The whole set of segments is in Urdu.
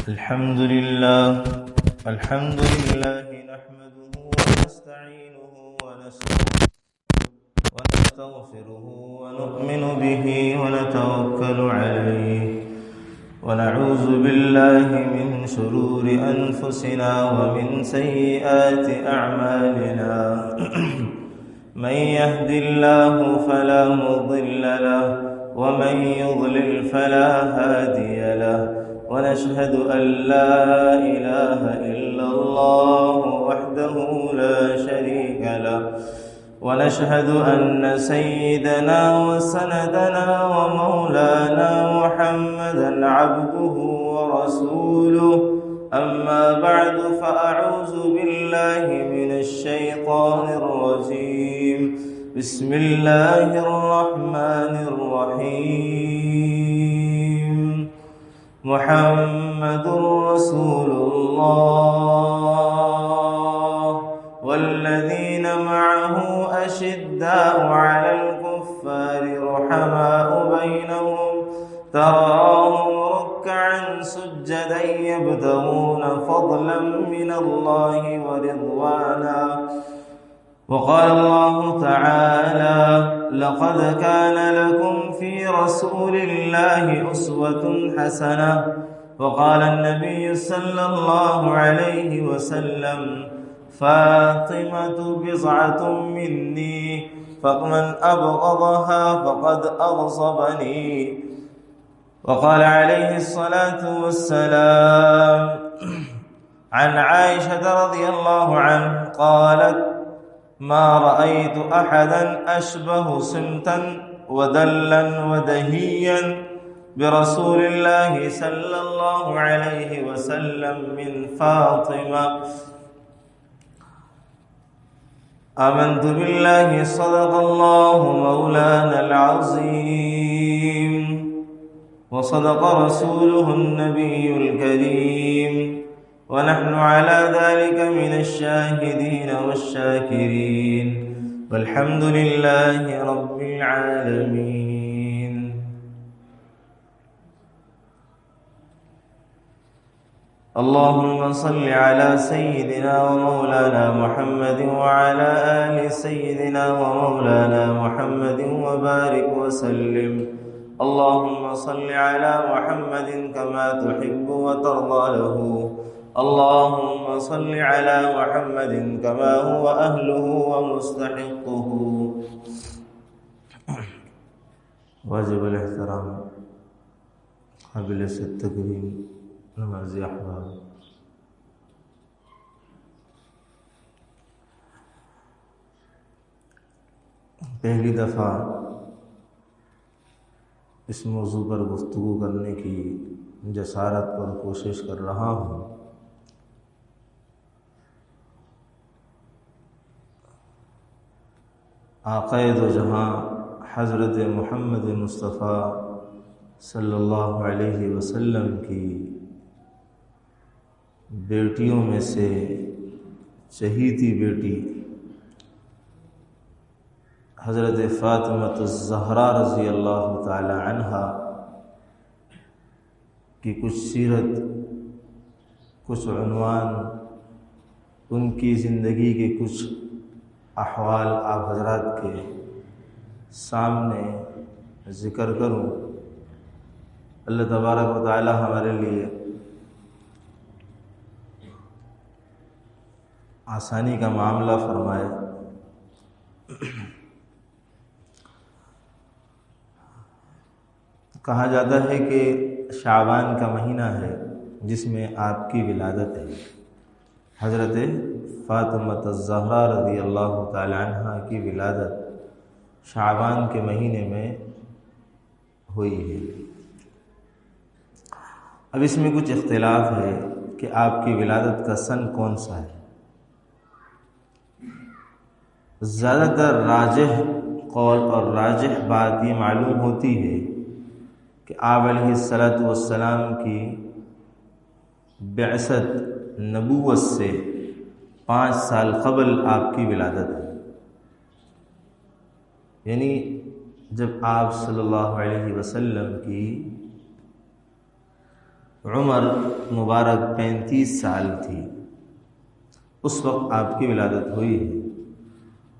الحمد لله نحمده ونستعينه ونستغفره ونؤمن به ونتوكل عليه ونعوذ بالله من شرور أنفسنا ومن سيئات أعمالنا من يهد الله فلا مضل له ومن يضلل فلا هادي له ونشهد أن لا إله إلا الله وحده لا شريك له ونشهد أن سيدنا وسندنا ومولانا محمدا عبده ورسوله أما بعد فأعوذ بالله من الشيطان الرجيم بسم الله الرحمن الرحيم محمد رسول الله والذين معه أشداء على الكفار رحماء بينهم تراهم ركعا سجدا يبتغون فضلا من الله ورضوانا وقال الله تعالى لقد كان لكم في رسول الله أسوة حسنة وقال النبي صلى الله عليه وسلم فاطمة بضعة مني فمن أبغضها فقد أغصبني وقال عليه الصلاة والسلام عن عائشة رضي الله عنها قالت ما رأيت أحدا أشبه صمتا ودلا ودهيا برسول الله صلى الله عليه وسلم من فاطمة آمنت بالله صدق الله مولانا العظيم وصدق رسوله النبي الكريم ونحن على ذلك من الشاهدين والشاكرين والحمد لله رب العالمين. اللهم صل على سيدنا ومولانا محمد وعلى آل سيدنا ومولانا محمد وبارك وسلم. اللهم صل على محمد كما تحب وترضى له. اللهم صل على محمد كما هو أهله ومستحقه. واجب الاحترام قابل التكريم نمازی احباب، پہلی دفعہ اس موضوع پر گفتگو کرنے کی جسارت اور کوشش کر رہا ہوں. آقا دو جہاں حضرت محمد مصطفیٰ صلی اللہ علیہ وسلم کی بیٹیوں میں سے چہیتی بیٹی حضرت فاطمہ الزہرا رضی اللہ تعالی عنہا کی کچھ سیرت، کچھ عنوان، ان کی زندگی کے کچھ احوال آپ حضرات کے سامنے ذکر کروں. اللہ تبارک و تعالی ہمارے لیے آسانی کا معاملہ فرمائے. کہا جاتا ہے کہ شعبان کا مہینہ ہے جس میں آپ کی ولادت ہے. حضرت فاطمہ الزہرا رضی اللہ تعالی عنہ کی ولادت شعبان کے مہینے میں ہوئی ہے. اب اس میں کچھ اختلاف ہے کہ آپ کی ولادت کا سن کون سا ہے. زیادہ تر راجح قول اور راجح بات یہ معلوم ہوتی ہے کہ آپ علیہ الصلاۃ والسلام کی بعثت نبوت سے 5 سال قبل آپ کی ولادت ہے. یعنی جب آپ صلی اللہ علیہ وسلم کی عمر مبارک 35 سال تھی، اس وقت آپ کی ولادت ہوئی ہے۔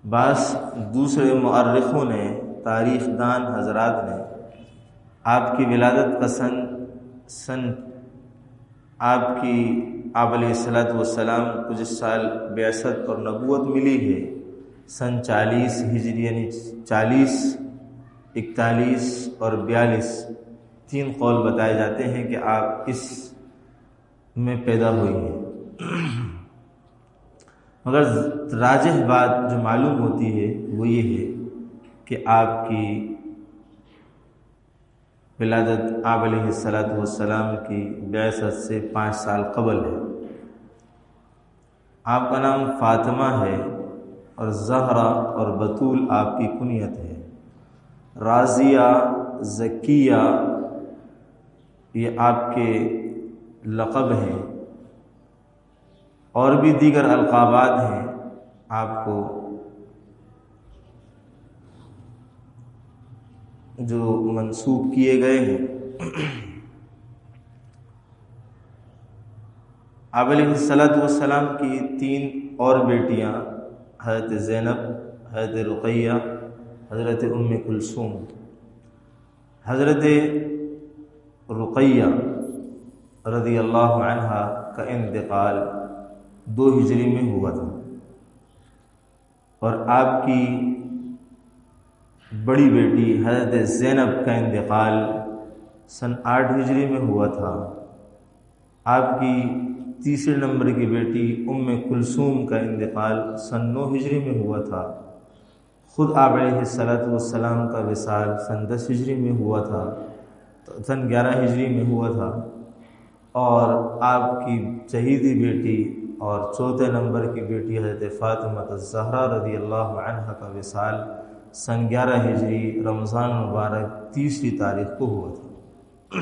بعض دوسرے مؤرخوں نے، تاریخ دان حضرات نے آپ کی ولادت کا سن آپ علیہ الصلوۃ والسلام کو جس سال بعثت اور نبوت ملی ہے، سن 40 ہجری، یعنی 40، 41 اور 42 تین قول بتائے جاتے ہیں کہ آپ اس میں پیدا ہوئی ہیں۔ مگر راجح بات جو معلوم ہوتی ہے وہ یہ ہے کہ آپ کی ولادت آپ علیہ الصلوۃ والسلام کی بعثت سے 5 سال قبل ہے۔ آپ کا نام فاطمہ ہے اور زہرا اور بطول آپ کی کنیت ہے۔ راضیہ، زکیہ یہ آپ کے لقب ہیں، اور بھی دیگر القابات ہیں آپ کو جو منسوب کیے گئے ہیں۔ آپ علیہ الصلوۃ والسلام کی 3 اور بیٹیاں، حضرت زینب، حضرت رقیہ، حضرت ام کلثوم۔ حضرت رقیہ رضی اللہ عنہا کا انتقال 2 ہجری میں ہوا تھا، اور آپ کی بڑی بیٹی حضرت زینب کا انتقال سن 8 ہجری میں ہوا تھا۔ آپ کی تیسرے نمبر کی بیٹی ام کلثوم کا انتقال سن 9 ہجری میں ہوا تھا۔ خود آپ علیہ الصلوۃ والسلام کا وصال سن 10 ہجری میں ہوا تھا، سن 11 ہجری میں ہوا تھا، اور آپ کی چہیتی بیٹی اور چوتھے نمبر کی بیٹی حضرت فاطمہ الزہرا رضی اللہ عنہا کا وصال سن 11 ہجری رمضان مبارک 30 تاریخ کو ہوا تھا۔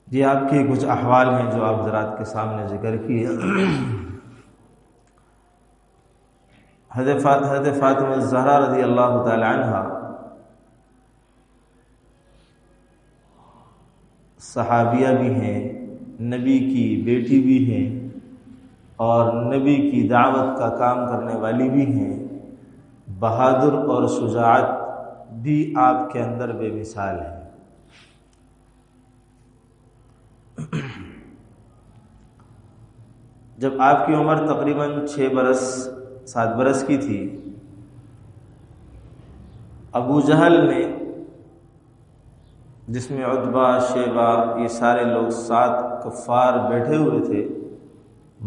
یہ آپ کے کچھ احوال ہیں جو آپ حضرات کے سامنے ذکر کیے۔ حضرت فاطمہ الزہرا رضی اللہ تعالی عنہا صحابیہ بھی ہیں، نبی کی بیٹی بھی ہیں، اور نبی کی دعوت کا کام کرنے والی بھی ہیں۔ بہادر اور شجاعت بھی آپ کے اندر بے مثال ہے۔ جب آپ کی عمر تقریباً 7 برس کی تھی، ابو جہل نے، جس میں عتبہ، شیبہ، یہ سارے لوگ 7 کفار بیٹھے ہوئے تھے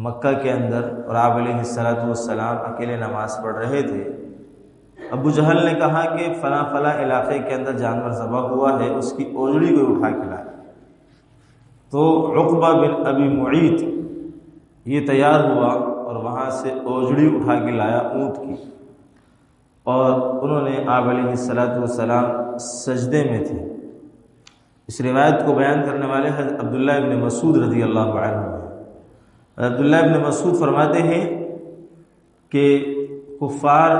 مکہ کے اندر، اور آپ علیہ الصلوۃ والسلام اکیلے نماز پڑھ رہے تھے۔ ابو جہل نے کہا کہ فلاں فلاں علاقے کے اندر جانور ذبح ہوا ہے، اس کی اوجڑی کو اٹھا کے لائے۔ تو عقبہ بن ابی معیط یہ تیار ہوا اور وہاں سے اوجڑی اٹھا کے لایا اونٹ کی، اور انہوں نے آپ علیہ الصلوۃ والسلام سجدے میں تھے۔ اس روایت کو بیان کرنے والے حضرت عبداللہ ابن مسعود رضی اللہ عنہ ہیں۔ عبداللہ ابن مسعود فرماتے ہیں کہ کفار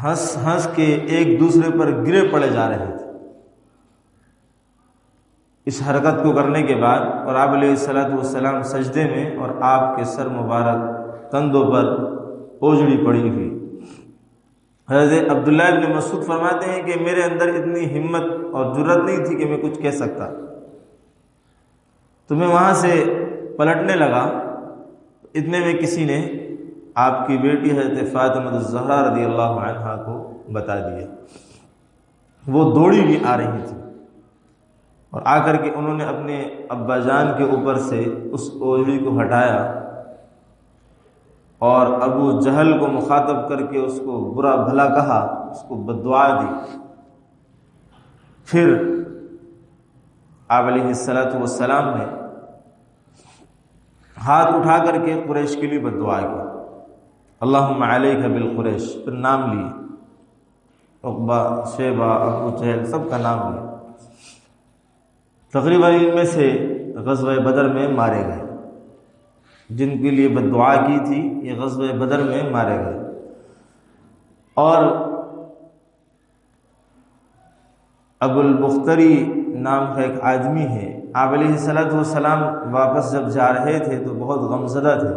ہنس ہنس کے ایک دوسرے پر گرے پڑے جا رہے تھے اس حرکت کو کرنے کے بعد، اور آپ علیہ الصلوۃ والسلام سجدے میں، اور آپ کے سر مبارک کندھوں پر اوجڑی پڑی ہوئی۔ حضرت عبداللہ ابن مسعود فرماتے ہیں کہ میرے اندر اتنی ہمت اور جرت نہیں تھی کہ میں کچھ کہہ سکتا، تو میں وہاں سے پلٹنے لگا۔ اتنے میں کسی نے آپ کی بیٹی حضرت فاطمہ الزہرا رضی اللہ عنہا کو بتا دیا۔ وہ دوڑی بھی آ رہی تھی، اور آ کر کے انہوں نے اپنے ابا جان کے اوپر سے اس اوجڑی کو ہٹایا، اور ابو جہل کو مخاطب کر کے اس کو برا بھلا کہا، اس کو بددعا دی۔ پھر آپ علیہ الصلوۃ والسلام نے ہاتھ اٹھا کر کے قریش کے لیے بددعا کی، اللہم علیک بالقریش، پھر نام لیے، عقبہ، شیبہ، ابو جہل، سب کا نام لیا۔ تقریباً ان میں سے غزوہ بدر میں مارے گئے، جن کے لیے بددعا کی تھی یہ غزوہ بدر میں مارے گئے۔ اور ابو البختری نام کا ایک آدمی ہے، آپ علیہ السلام واپس جب جا رہے تھے تو بہت غمزدہ تھے۔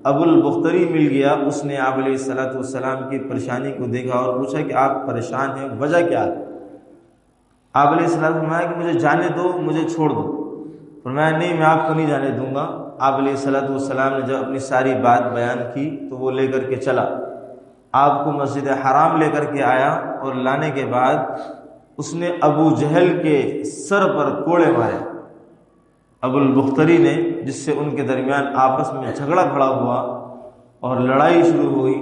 ابو البختری مل گیا، اس نے آپ علیہ السلام کی پریشانی کو دیکھا اور پوچھا کہ آپ پریشان ہیں، وجہ کیا ہے؟ آپ علیہ السلام نے فرمایا کہ مجھے جانے دو، مجھے چھوڑ دو۔ فرمایا نہیں، میں آپ کو نہیں جانے دوں گا۔ آپ علیہ السلام نے جب اپنی ساری بات بیان کی تو وہ لے کر کے چلا، آپ کو مسجد حرام لے کر کے آیا، اور لانے کے بعد اس نے ابو جہل کے سر پر کوڑے مارے، ابو البختری نے، جس سے ان کے درمیان آپس میں جھگڑا کھڑا ہوا اور لڑائی شروع ہوئی،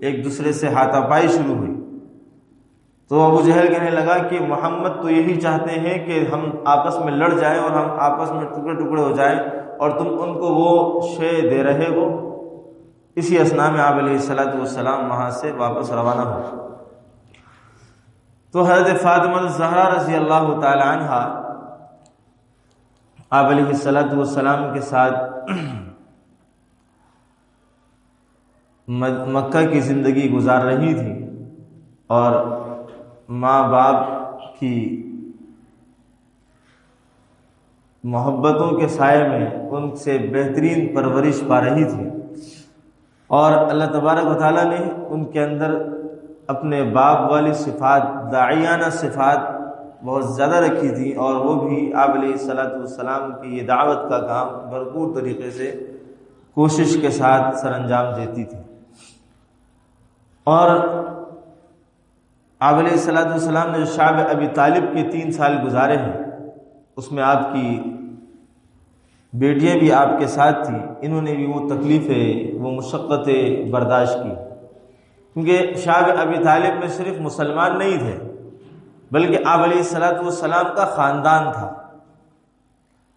ایک دوسرے سے ہاتھا پائی شروع ہوئی۔ تو ابو جہل کہنے لگا کہ محمد تو یہی چاہتے ہیں کہ ہم آپس میں لڑ جائیں اور ہم آپس میں ٹکڑے ٹکڑے ہو جائیں، اور تم ان کو وہ شے دے رہے ہو۔ اسی اثناء میں آپ علیہ السلام وہاں سے واپس روانہ ہو۔ تو حضرت فاطمہ الزہرا رضی اللہ تعالی عنہ آپ علیہ السلام کے ساتھ مکہ کی زندگی گزار رہی تھی، اور ماں باپ کی محبتوں کے سائے میں ان سے بہترین پرورش پا رہی تھی، اور اللہ تبارک و تعالیٰ نے ان کے اندر اپنے باپ والی صفات، داعیانہ صفات بہت زیادہ رکھی تھی، اور وہ بھی آپ علیہ السلام کی یہ دعوت کا کام بھرپور طریقے سے کوشش کے ساتھ سر انجام دیتی تھی۔ اور آپ علیہ السلام نے جو شعب ابی طالب کے 3 سال گزارے ہیں، اس میں آپ کی بیٹیاں بھی آپ کے ساتھ تھیں، انہوں نے بھی وہ تکلیفیں، وہ مشقتیں برداشت کی، کیونکہ شعب ابی طالب میں صرف مسلمان نہیں تھے، بلکہ آپ علیہ السلام کا خاندان تھا۔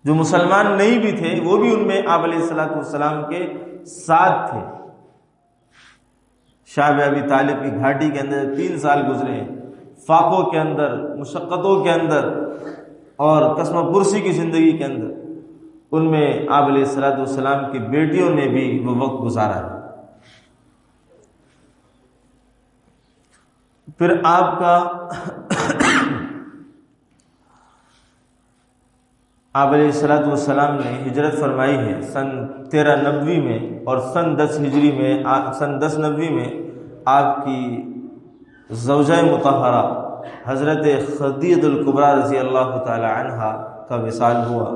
جو مسلمان نہیں بھی تھے وہ بھی ان میں آپ علیہ السلام کے ساتھ تھے۔ شعب ابی طالب کی گھاٹی کے اندر 3 سال گزرے، فاقوں کے اندر، مشقتوں کے اندر، اور قسم پرسی کی زندگی کے اندر، ان میں آپ علیہ السلام کی بیٹیوں نے بھی وہ وقت گزارا ہے۔ پھر آپ کا آپ علیہ السلام نے ہجرت فرمائی ہے سن 13 نبوی میں، اور سن 10 ہجری میں، سن 10 نبوی میں آپ کی زوجہ مطہرہ حضرت خدیجہ الکبریٰ رضی اللہ تعالی عنہ کا وصال ہوا،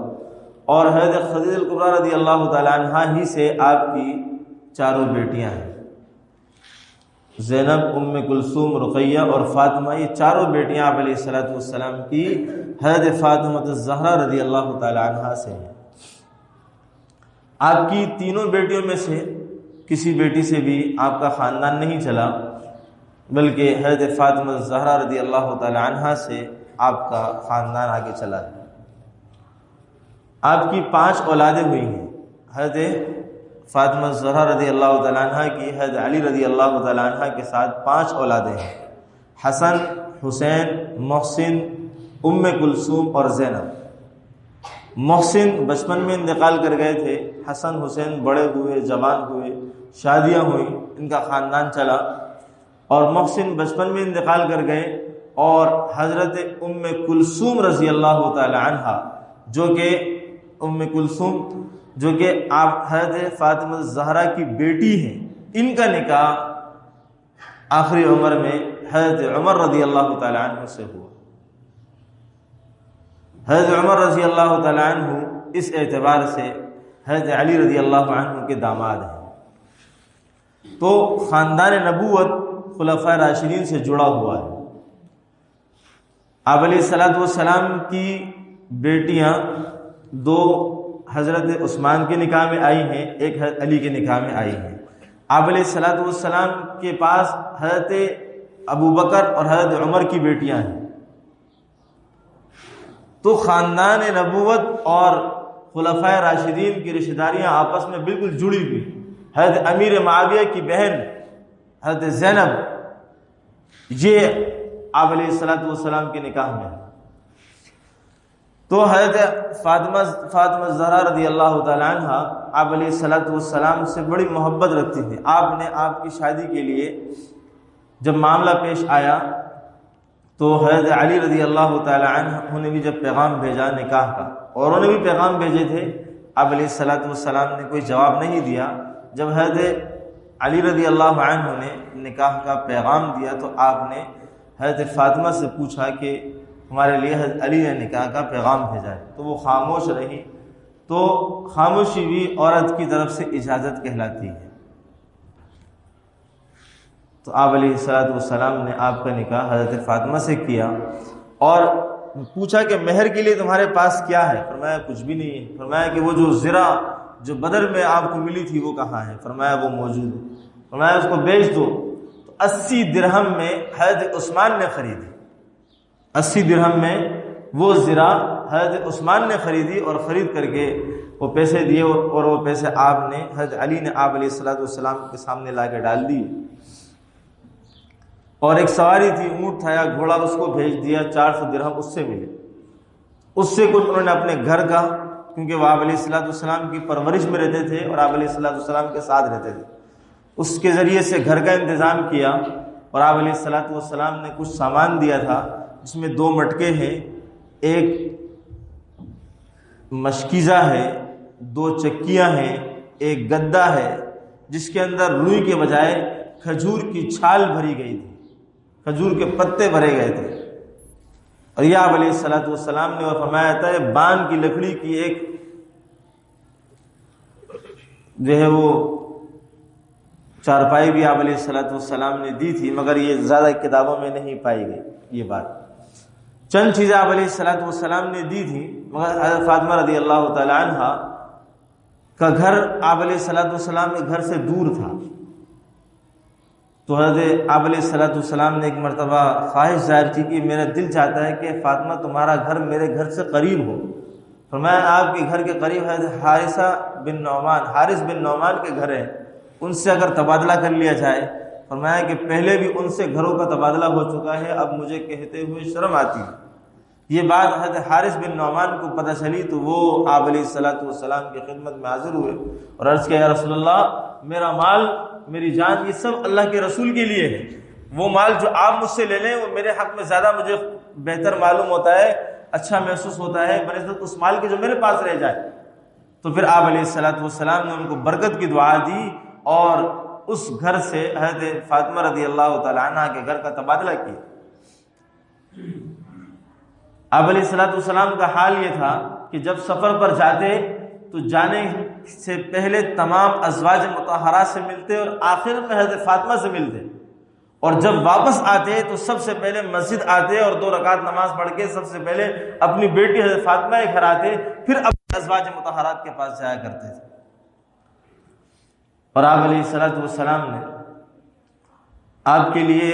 اور حضرت خدیجہ الکبریٰ رضی اللہ تعالی عنہ ہی سے آپ کی 4 بیٹیاں ہیں، زینب، ام کلثوم، رقیہ اور فاطمہ۔ یہ 4 بیٹیاں آپ علیہ السلام کی حضرت فاطمہ الزہرا رضی اللہ تعالی عنہا سے ہیں۔ آپ کی 3 بیٹیوں میں سے کسی بیٹی سے بھی آپ کا خاندان نہیں چلا، بلکہ حضرت فاطمہ الزہرا رضی اللہ تعالی عنہا سے آپ کا خاندان آگے چلا ہے۔ آپ کی 5 اولادیں ہوئی ہیں۔ حضرت فاطمہ الزہرا رضی اللہ تعالیٰ عنہ کی حضرت علی رضی اللہ تعالیٰ عنہ کے ساتھ 5 اولادیں ہیں، حسن، حسین، محسن، ام کلثوم اور زینب۔ محسن بچپن میں انتقال کر گئے تھے، حسن حسین بڑے ہوئے، جوان ہوئے، شادیاں ہوئیں، ان کا خاندان چلا، اور محسن بچپن میں انتقال کر گئے، اور حضرت ام کلثوم رضی اللہ تعالی عنہ جو کہ آپ حضرت فاطمہ الزہرا کی بیٹی ہیں، ان کا نکاح آخری عمر میں حضرت عمر رضی اللہ تعالی عنہ سے ہوا۔ حضرت عمر رضی اللہ تعالی عنہ اس اعتبار سے حضرت علی رضی اللہ عنہ کے داماد ہیں، تو خاندان نبوت خلفائے راشدین سے جڑا ہوا ہے۔ آپ علیہ السلام کی بیٹیاں 2 حضرت عثمان کے نکاح میں آئی ہیں، ایک حضرت علی کے نکاح میں آئی ہیں۔ آپ علیہ السلام کے پاس حضرت ابوبکر اور حضرت عمر کی بیٹیاں ہیں۔ تو خاندان نبوت اور خلفائے راشدین کی رشتہ داریاں آپس میں بالکل جڑی ہوئی۔ حضرت امیر معاویہ کی بہن حضرت زینب، یہ آپ علیہ السلام کے نکاح میں ہے۔ تو حضرت فاطمہ الزہرا رضی اللہ تعالی عنہ آپ علیہ السلام سے بڑی محبت رکھتی تھی۔ آپ نے آپ کی شادی کے لیے جب معاملہ پیش آیا تو حضرت علی رضی اللہ تعالی عنہ نے بھی جب پیغام بھیجا نکاح کا، اور انہوں نے بھی پیغام بھیجے تھے، آپ علیہ الصلوۃ والسلام نے کوئی جواب نہیں دیا۔ جب حضرت علی رضی اللہ عنہ نے نکاح کا پیغام دیا تو آپ نے حضرت فاطمہ سے پوچھا کہ ہمارے لیے حضرت علی نے نکاح کا پیغام بھیجا ہے، تو وہ خاموش رہی۔ تو خاموشی بھی عورت کی طرف سے اجازت کہلاتی ہے۔ تو آپ علیہ الصلوۃ والسلام نے آپ کا نکاح حضرت فاطمہ سے کیا، اور پوچھا کہ مہر کے لیے تمہارے پاس کیا ہے؟ فرمایا کچھ بھی نہیں ہے۔ فرمایا کہ وہ جو زرہ جو بدر میں آپ کو ملی تھی وہ کہاں ہے؟ فرمایا وہ موجود ہے۔ فرمایا اس کو بیچ دو۔ تو 80 درہم میں حضرت عثمان نے خریدی، 80 درہم میں وہ زرہ حضرت عثمان نے خریدی، اور خرید کر کے وہ پیسے دیے، اور وہ پیسے آپ نے حضرت علی نے آپ علیہ الصلوۃ والسلام کے سامنے لا کے ڈال دی۔ اور ایک سواری تھی، اونٹ تھا یا گھوڑا، اس کو بھیج دیا، 400 درہم اس سے ملے۔ اس سے کچھ انہوں نے اپنے گھر کا، کیونکہ وہ آپ علیہ الصلوۃ والسلام کی پرورش میں رہتے تھے اور آپ علیہ الصلوۃ والسلام کے ساتھ رہتے تھے، اس کے ذریعے سے گھر کا انتظام کیا۔ اور آپ علیہ الصلوۃ والسلام نے کچھ سامان دیا تھا، جس میں 2 مٹکے ہیں، ایک مشکیزہ ہے، 2 چکیاں ہیں، ایک گدا ہے جس کے اندر روئی کے بجائے کھجور کی چھال بھری گئی تھی، کھجور کے پتے بھرے گئے تھے۔ اور یہ آپ علیہ الصلوۃ والسلام نے فرمایا تھا بان کی لکڑی کی ایک جو ہے وہ چارپائی بھی آپ علیہ الصلوۃ والسلام نے دی تھی، مگر یہ زیادہ کتابوں میں نہیں پائی گئی یہ بات۔ چند چیزیں آپ علیہ الصلوۃ والسلام نے دی تھی، مگر حضرت فاطمہ رضی اللہ تعالی عنہا کا گھر آپ علیہ الصلوۃ والسلام کے گھر سے دور تھا۔ تو حضرت آپ علیہ الصلوۃ والسلام نے ایک مرتبہ خواہش ظاہر کی کہ میرا دل چاہتا ہے کہ فاطمہ تمہارا گھر میرے گھر سے قریب ہو۔ فرمایا آپ کے گھر کے قریب حضرت حارث بن نعمان کے گھر ہے، ان سے اگر تبادلہ کر لیا جائے۔ فرمایا کہ پہلے بھی ان سے گھروں کا تبادلہ ہو چکا ہے، اب مجھے کہتے ہوئے شرم آتی ہے۔ یہ بات حضرت حارث بن نعمان کو پتہ چلی تو وہ آپ علیہ الصلوۃ والسلام کی خدمت میں حاضر ہوئے اور عرض کیا، یا رسول اللہ، میرا مال، میری جان، یہ سب اللہ کے رسول کے لیے ہے۔ وہ مال جو آپ مجھ سے لے لیں وہ میرے حق میں زیادہ مجھے بہتر معلوم ہوتا ہے، اچھا محسوس ہوتا ہے بنسبت اس مال کے جو میرے پاس رہ جائے۔ تو پھر آپ علیہ الصلوۃ والسلام نے ان کو برکت کی دعا دی اور اس گھر سے حضرت فاطمہ رضی اللہ تعالی عنہ کے گھر کا تبادلہ کیا۔ آپ علیہ الصلوۃ والسلام کا حال یہ تھا کہ جب سفر پر جاتے تو جانے سے پہلے تمام ازواج مطہرات سے ملتے اور آخر میں حضرت فاطمہ سے ملتے، اور جب واپس آتے تو سب سے پہلے مسجد آتے اور 2 رکعت نماز پڑھ کے سب سے پہلے اپنی بیٹی حضرت فاطمہ کے گھر آتے، پھر اپنے ازواج مطہرات کے پاس جایا کرتے تھے۔ اور آپ علیہ الصلوۃ والسلام نے آپ کے لیے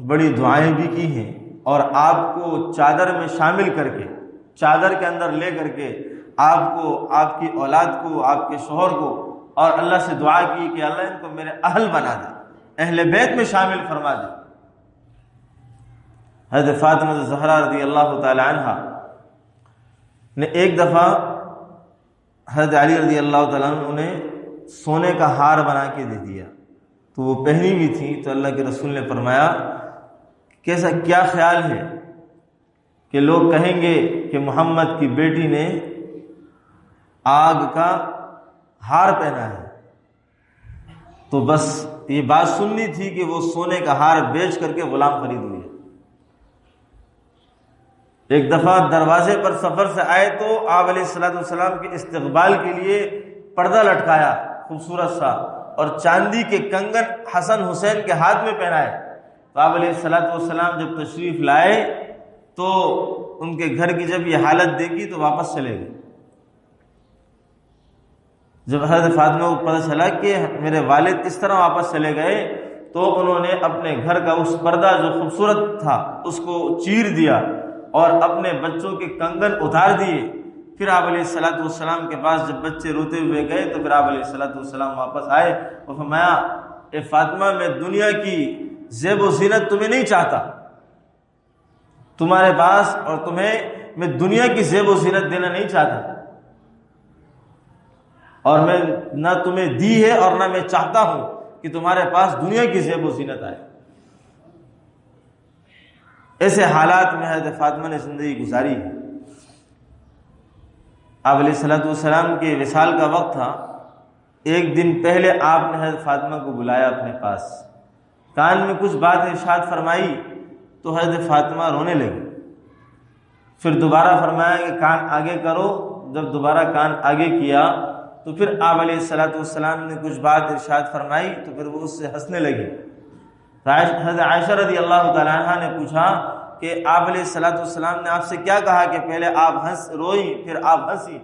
بڑی دعائیں بھی کی ہیں، اور آپ کو چادر میں شامل کر کے، چادر کے اندر لے کر کے آپ کو، آپ کی اولاد کو، آپ کے شوہر کو، اور اللہ سے دعا کی کہ اللہ ان کو میرے اہل بنا دے، اہل بیت میں شامل فرما دے۔ حضرت فاطمہ زہرا رضی اللہ تعالی عنہ نے ایک دفعہ حضرت علی رضی اللہ تعالیٰ عنہ انہیں سونے کا ہار بنا کے دے دیا، تو وہ پہنی ہوئی تھی۔ تو اللہ کے رسول نے فرمایا کیسا، کیا خیال ہے کہ لوگ کہیں گے کہ محمد کی بیٹی نے آگ کا ہار پہنا ہے؟ تو بس یہ بات سننی تھی کہ وہ سونے کا ہار بیچ کر کے غلام خرید ہوئی ہے۔ ایک دفعہ دروازے پر سفر سے آئے تو آپ علیہ الصلوۃ والسلام کے استقبال کے لیے پردہ لٹکایا خوبصورت سا، اور چاندی کے کنگن حسن حسین کے ہاتھ میں پہنائے۔ تو آپ علیہ الصلوۃ والسلام جب تشریف لائے تو ان کے گھر کی جب یہ حالت دیکھی تو واپس چلے گئے۔ جب حضرت فاطمہ کو پتہ چلا کہ میرے والد اس طرح واپس چلے گئے تو انہوں نے اپنے گھر کا اس پردہ جو خوبصورت تھا اس کو چیر دیا اور اپنے بچوں کے کنگن اتار دیے۔ پھر آپ علیہ الصلوۃ والسلام کے پاس جب بچے روتے ہوئے گئے تو پھر آپ علیہ الصلوۃ والسلام واپس آئے اور فرمایا، اے فاطمہ، میں دنیا کی زیب و زینت تمہیں نہیں چاہتا، تمہارے پاس، اور تمہیں میں دنیا کی زیب و زینت دینا نہیں چاہتا، اور میں نہ تمہیں دی ہے اور نہ میں چاہتا ہوں کہ تمہارے پاس دنیا کی زیب و زینت آئے۔ ایسے حالات میں حضرت فاطمہ نے زندگی گزاری ہے۔ آپ علیہ السلام کے وصال کا وقت تھا، ایک دن پہلے آپ نے حضرت فاطمہ کو بلایا اپنے پاس، کان میں کچھ بات ارشاد فرمائی تو حضرت فاطمہ رونے لگی۔ پھر دوبارہ فرمایا کہ کان آگے کرو، جب دوبارہ کان آگے کیا تو پھر آپ علیہ السلام نے کچھ بات ارشاد فرمائی تو پھر وہ اس سے ہنسنے لگی۔ حضرت عائشہ رضی اللہ تعالیٰ عنہ نے پوچھا کہ آپ علیہ السلام نے آپ سے کیا کہا کہ پہلے آپ روئی پھر آپ ہنسی؟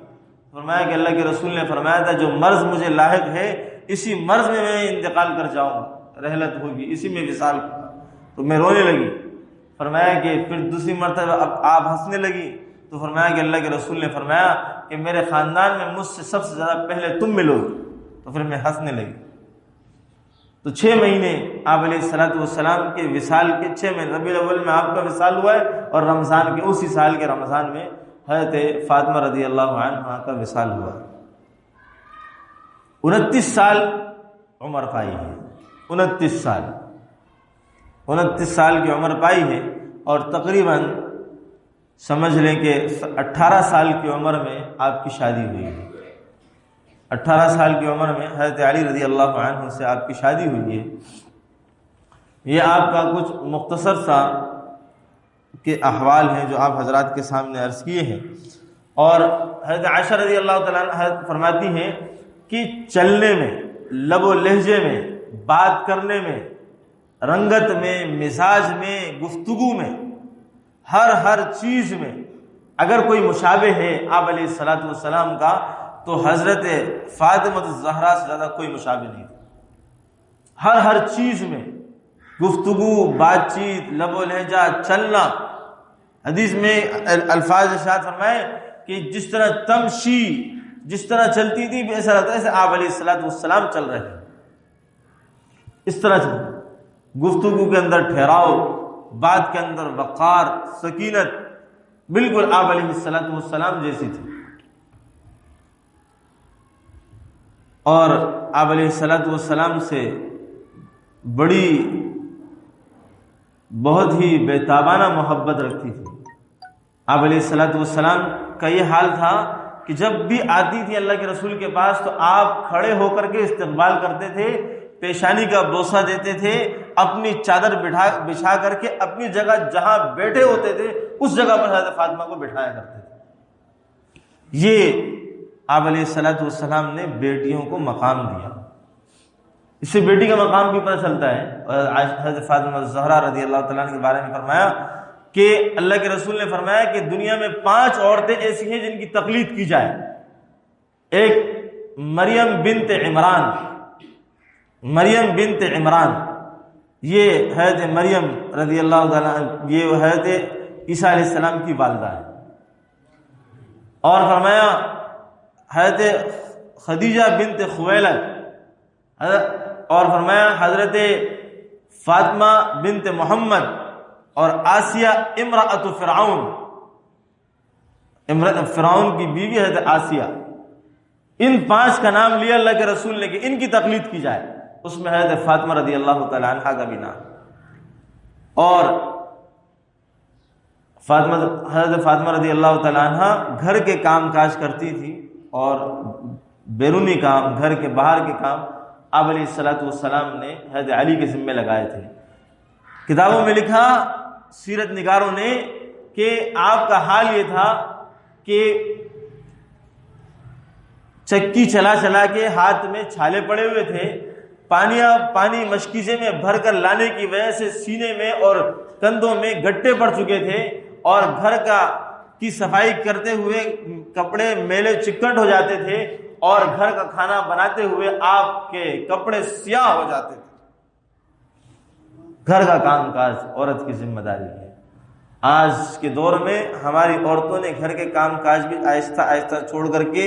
فرمایا کہ اللہ کے رسول نے فرمایا تھا جو مرض مجھے لاحق ہے اسی مرض میں میں انتقال کر جاؤں گا، رحلت ہوگی، اسی میں وصال ہوگا، تو میں رونے لگی۔ فرمایا کہ پھر دوسری مرتبہ اب آپ ہنسنے لگی تو فرمایا کہ اللہ کے رسول نے فرمایا کہ میرے خاندان میں مجھ سے سب سے زیادہ پہلے تم ملو گے، تو پھر میں ہنسنے لگی۔ تو 6 مہینے آپ علیہ السلام کے وصال کے 6 مہینے، ربیع الاول میں آپ کا وصال ہوا ہے اور رمضان کے اسی سال کے رمضان میں حضرت فاطمہ رضی اللہ عنہا کا وصال ہوا۔ 29 سال عمر پائی ہے، 29 سال کی عمر پائی ہے، اور تقریباً سمجھ لیں کہ 18 سال کی عمر میں آپ کی شادی ہوئی ہے۔ 18 سال کی عمر میں حضرت علی رضی اللہ عنہ سے آپ کی شادی ہوئی ہے۔ یہ آپ کا کچھ مختصر سا کے احوال ہیں جو آپ حضرات کے سامنے عرض کیے ہیں۔ اور حضرت عائشہ رضی اللہ تعالیٰ عنہ فرماتی ہیں کہ چلنے میں، لب و لہجے میں، بات کرنے میں، رنگت میں، مزاج میں، گفتگو میں، ہر چیز میں اگر کوئی مشابہ ہے آپ علیہ السلام کا تو حضرت فاطمہ الزہرا سے زیادہ کوئی مشابہ نہیں تھا۔ ہر چیز میں گفتگو، بات چیت، لب و لہجہ، چلنا۔ حدیث میں الفاظ ارشاد فرمائے کہ جس طرح تمشی، جس طرح چلتی تھی ایسا لگتا ہے جیسے آپ علیہ السلام چل رہے ہیں، اس طرح چل۔ گفتگو کے اندر ٹھہراؤ، بات کے اندر وقار، سکینت، بالکل آپ علیہ السلام جیسی تھی۔ اور آپ علیہ السلام سے بڑی بہت ہی بے تابانہ محبت رکھتی تھی۔ آپ علیہ السلام کا یہ حال تھا کہ جب بھی آتی تھی اللہ کے رسول کے پاس تو آپ کھڑے ہو کر کے استقبال کرتے تھے، پیشانی کا بوسہ دیتے تھے، اپنی چادر بچھا کر کے اپنی جگہ جہاں بیٹھے ہوتے تھے اس جگہ پر حضرت فاطمہ کو بٹھایا کرتے تھے۔ یہ آپ علیہ السلام نے بیٹیوں کو مقام دیا۔ اس سے بیٹی کا مقام بھی پتہ چلتا ہے۔ حضرت فاطمہ الزہرا رضی اللہ تعالیٰ عنہ کے بارے میں فرمایا کہ اللہ کے رسول نے فرمایا کہ دنیا میں 5 عورتیں ایسی ہیں جن کی تقلید کی جائے۔ ایک مریم بنت عمران، یہ حضرت مریم رضی اللہ تعالیٰ یہ حضرت عیسیٰ علیہ السلام کی والدہ ہے۔ اور فرمایا حضرت خدیجہ بنت خویلد، اور فرمایا حضرت فاطمہ بنت محمد، اور آسیہ امرأۃ فرعون کی بیوی حضرت آسیہ۔ ان 5 کا نام لیا اللہ کے رسول نے کہ ان کی تقلید کی جائے، اس میں حضرت فاطمہ رضی اللہ تعالی عنہا کا بھی نام۔ اور حضرت فاطمہ رضی اللہ تعالی عنہا گھر کے کام کاج کرتی تھی، اور بیرونی کام، گھر کے باہر کے کام آپ علیہ السلام نے حضرت علی کے ذمے لگائے تھے۔ کتابوں میں لکھا سیرت نگاروں نے کہ آپ کا حال یہ تھا کہ چکی چلا چلا کے ہاتھ میں چھالے پڑے ہوئے تھے، پانی مشکیزے میں بھر کر لانے کی وجہ سے سینے میں اور کندھوں میں گٹے پڑ چکے تھے، اور گھر کی صفائی کرتے ہوئے کپڑے میلے چکٹ ہو جاتے تھے، اور گھر کا کھانا بناتے ہوئے آپ کے کپڑے سیاہ ہو جاتے تھے۔ گھر کا کام کاج عورت کی ذمہ داری ہے۔ آج کے دور میں ہماری عورتوں نے گھر کے کام کاج بھی آہستہ آہستہ چھوڑ کر کے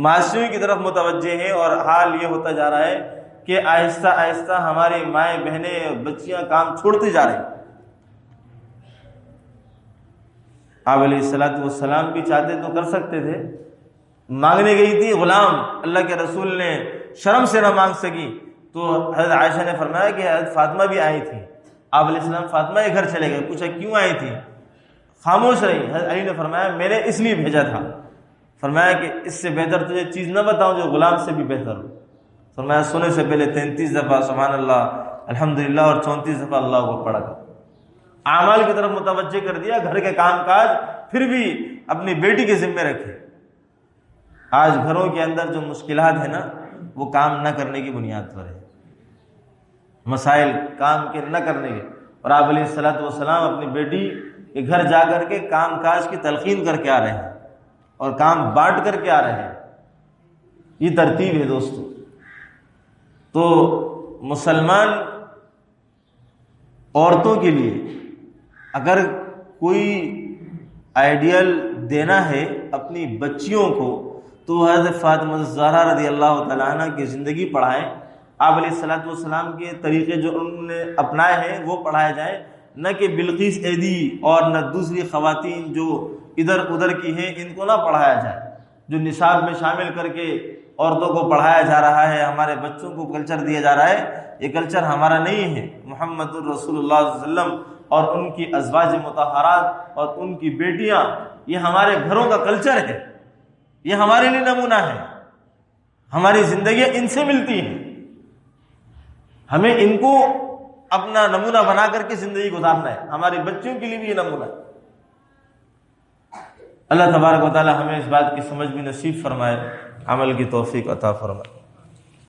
معاشیوں کی طرف متوجہ ہیں، اور حال یہ ہوتا جا رہا ہے کہ آہستہ آہستہ ہماری مائیں بہنیں بچیاں کام چھوڑتی جا رہی ہیں۔ آپ علیہ السلام بھی چاہتے تو کر سکتے تھے، مانگنے گئی تھی غلام، اللہ کے رسول نے شرم سے نہ مانگ سکی تو حضرت عائشہ نے فرمایا کہ حضرت فاطمہ بھی آئی تھی، آپ علیہ السلام فاطمہ کے گھر چلے گئے، پوچھا کیوں آئی تھی؟ خاموش رہی۔ حضرت علی نے فرمایا میں نے اس لیے بھیجا تھا، فرمایا کہ اس سے بہتر تجھے چیز نہ بتاؤں جو غلام سے بھی بہتر ہو۔ فرمایا سونے سے پہلے 33 دفعہ سبحان اللہ الحمدللہ اور 34 دفعہ اللہ کو پڑھا کر۔ اعمال کی طرف متوجہ کر دیا، گھر کے کام کاج پھر بھی اپنی بیٹی کے ذمے رکھے۔ آج گھروں کے اندر جو مشکلات ہیں نا وہ کام نہ کرنے کی بنیاد پر ہے، مسائل کام کے نہ کرنے کے، اور آپ علیہ الصلوۃ والسلام اپنی بیٹی کے گھر جا کر کے کام کاج کی تلقین کر کے آ رہے ہیں اور کام بانٹ کر کے آ رہے ہیں۔ یہ ترتیب ہے دوستو۔ تو مسلمان عورتوں کے لیے اگر کوئی آئیڈیل دینا ہے اپنی بچیوں کو تو حضرت فاطمہ الزہرا رضی اللہ تعالیٰ عنہ کی زندگی پڑھائیں، آپ علیہ الصلوۃ والسلام کے طریقے جو انہوں نے اپنائے ہیں وہ پڑھائے جائیں، نہ کہ بلقیس ایدی اور نہ دوسری خواتین جو ادھر ادھر کی ہیں ان کو نہ پڑھایا جائے، جو نصاب میں شامل کر کے عورتوں کو پڑھایا جا رہا ہے، ہمارے بچوں کو کلچر دیا جا رہا ہے، یہ کلچر ہمارا نہیں ہے۔ محمد الرسول اللہ صلی اللہ علیہ وسلم اور ان کی ازواج مطہرات اور ان کی بیٹیاں یہ ہمارے گھروں کا کلچر ہے، یہ ہمارے لیے نمونہ ہے، ہماری زندگیاں ان سے ملتی ہیں، ہمیں ان کو اپنا نمونہ بنا کر کے زندگی گزارنا ہے، ہماری بچیوں کے لیے بھی یہ نمونہ ہے۔ اللہ تبارک و تعالی ہمیں اس بات کی سمجھ بھی نصیب فرمائے، عمل کی توفیق عطا فرمائے۔